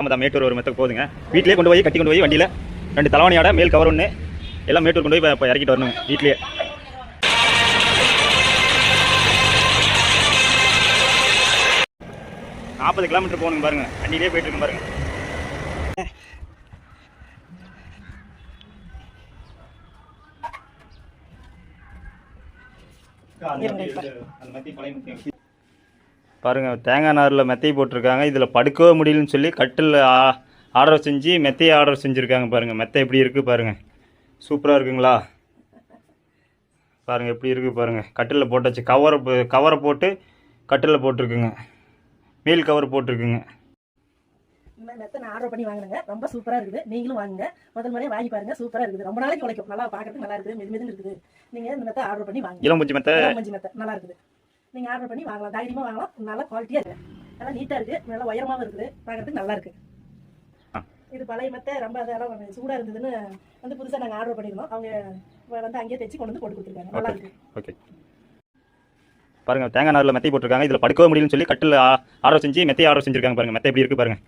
நம்ம தான் மேட்டூர் ஒரு மெத்தக்கு போகுதுங்க. வீட்டிலே கொண்டு போய் கட்டி கொண்டு போய் வண்டியில் 2 தலைவாணியோட மேல் கவர் ஒன்று எல்லாம் மேட்டூர் கொண்டு போய் இப்போ இறக்கிட்டு வரணுங்க வீட்லேயே. $40 கிலோமீட்டர் போகணுங்க பாருங்க. வண்டியிலே போயிட்டு இருக்கு பாருங்க. பாருங்க தேங்காய் நாரில் மெத்தை போட்டிருக்காங்க. இதில் படுக்கவே முடியலன்னு சொல்லி கட்டில் ஆர்டர் செஞ்சு மெத்தையை ஆர்டர் செஞ்சுருக்காங்க. பாருங்கள் மெத்தை எப்படி இருக்குது பாருங்கள். சூப்பராக இருக்குங்களா? பாருங்கள் எப்படி இருக்குது பாருங்கள். கட்டிலில் போட்டாச்சு. கவரை போட்டு கட்டிலில் போட்டிருக்குங்க. மேல் கவர் போட்டிருக்குங்க. மெத்தை நான் ஆர்டர் பண்ணி வாங்கினேங்க. ரொம்ப சூப்பராக இருக்குது. நீங்களும் வாங்குங்க. முதல் முறையாக வாங்கி பாருங்க. சூப்பராக இருக்குது. ரொம்ப நாளைக்கு உழைக்கும். நல்லா பார்க்கறதுக்கு நல்லா இருக்குது. மெதுமெதுன்னு இருக்குது. நீங்கள் இந்த மெத்தை ஆர்டர் பண்ணி வாங்க. இளம்பூச்சி மெத்தை நல்லா இருக்குது. நீங்கள் ஆர்டர் பண்ணி வாங்கலாம். தைரியமாக வாங்கலாம். நல்லா குவாலிட்டியாக இருக்குது. நல்லா நீட்டாக இருக்குது. நல்லா உயரமாகவும் இருக்குது. பார்க்கறதுக்கு நல்லா இருக்குது. இது பழைய மெத்தை ரொம்ப அதெல்லாம் சூடாக இருந்ததுன்னு வந்து புதுசாக நாங்கள் ஆர்டர் பண்ணியிருந்தோம். அவங்க வந்து அங்கேயே தைச்சி கொண்டு வந்து போட்டு கொடுத்துருக்காங்க. நல்லா இருக்குது. ஓகே பாருங்கள் தேங்காய் நாரில் மெத்தை போட்டிருக்காங்க. இதில் படுக்கவே முடியலன்னு சொல்லி கட்டில் ஆர்டர் செஞ்சு மெத்தையை ஆர்டர் செஞ்சுருக்காங்க. பாருங்கள் மெத்தை எப்படி இருக்குது பாருங்கள்.